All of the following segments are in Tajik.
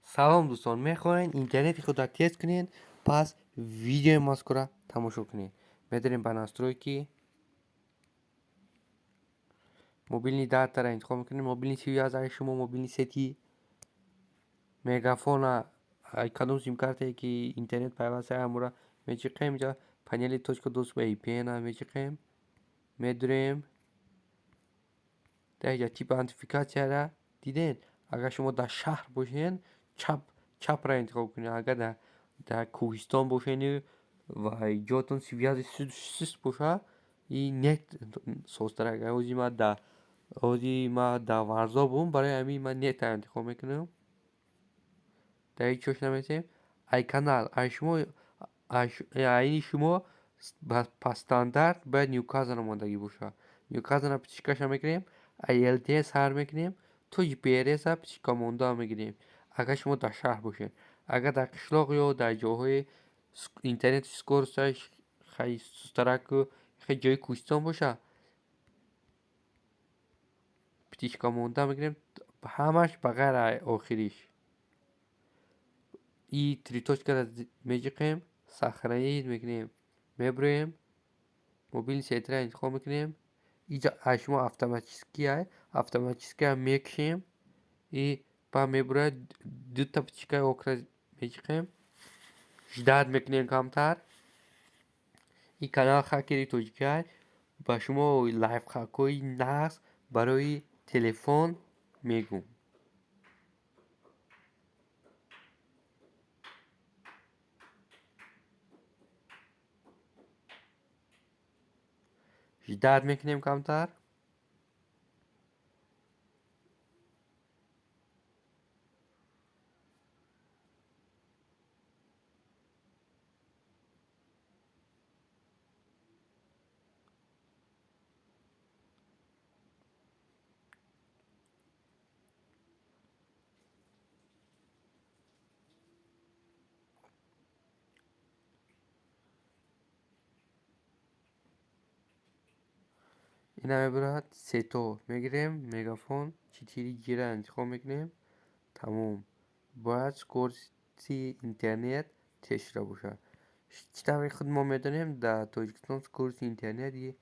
سلام دوستان، میخواین اینترنت خود را تست کنین؟ پس ویدیو ماسک را تماشا کنین. می‌داریم به настройки. мобилни датаро интихоб мекунем. мобилни севи аз шумо мобилни сети мегафона кадом сим-картае ки интернет пайваст амура мечиқем. инҷа панели точка дус VPN мечиқем. медурем дар инҷа типи идентификатсияра диден. агар шумо дар шаҳр бошен чапра интихоб кунед. агар дар кӯҳистон бошену ва ҷоатон связи суст боша и нет созтар. агар ҳозир ма дар варзо бум, барои ҳамин ман нетро интихоб мекунам. дар ҳеҷ чош намесем. ай канал айни шумо па стандарт бояд Ньюкасл омодагӣ боша. Ньюкаслро пичкаша мекунем. ай LTE сар мекунем. то GPRS-а пичка монда мегирем. агар шумо дар шаҳр бошед. агар дар қишлоқ ё дар ҷоҳои интернети скоросташ хеле сустараку хеле ҷои кӯҳистон боша, птичка монда мегирем. ҳамаш ба ғайр охириш. и три точкаро меҷиқем. сохранить мекунем. мебуроем. мобилни сетиро интихоб мекунем. инҷа шумо автоматически мекушем и ба мебурояд дута птичкаи окро меҷиқем. ждат мекунем камтар. и канал хакери тоҷикӣ ба шумо лайфхакҳои нағз барои телефон мегӯм. ждат мекунем камтар. ина мебурад сето мегирем. мегафон 4G-ро интихоб мекунем. тамом. бояд скорости интернет тезтар боша. чӣ таври худ мо медонем дар Тоҷикистон скорости интернети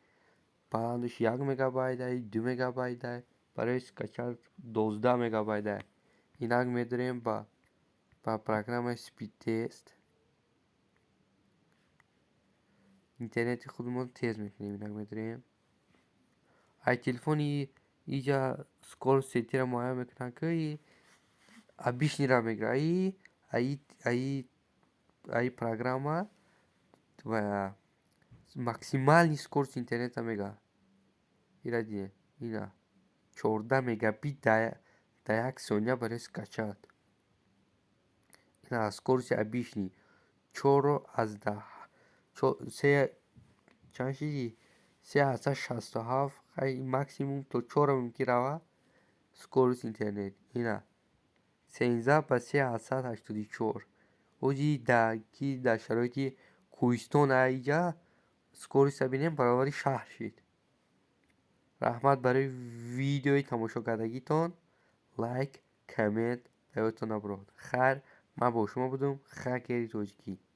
баландаш 1 мегабайт, 2 мегабайт, барои скачать 12 мегабайт. инак медурем ба программаи спид тест. интернети худмон тез мекунем. инак медурем. ай телефони инҷа скорост сетиро муайян мекунад ки обичниро мегира. ай программа ва максимални скорости интернета мега. ира дидем. ина 14 мегабит дар як сония барои скачат. ина скорости обични 4 аз 3,67 максимум то 4 мумкин рава скорости интернет. ина 13/384. ҳозир ки дар шароити кӯҳистон инҷа скоростро бинем баробари шаҳр шид. раҳмат барои видеои тамошо кардагитон. лайк, коммент дар ёдтон набурод. хайр, ман бо шумо будум, хакери тоҷикӣ.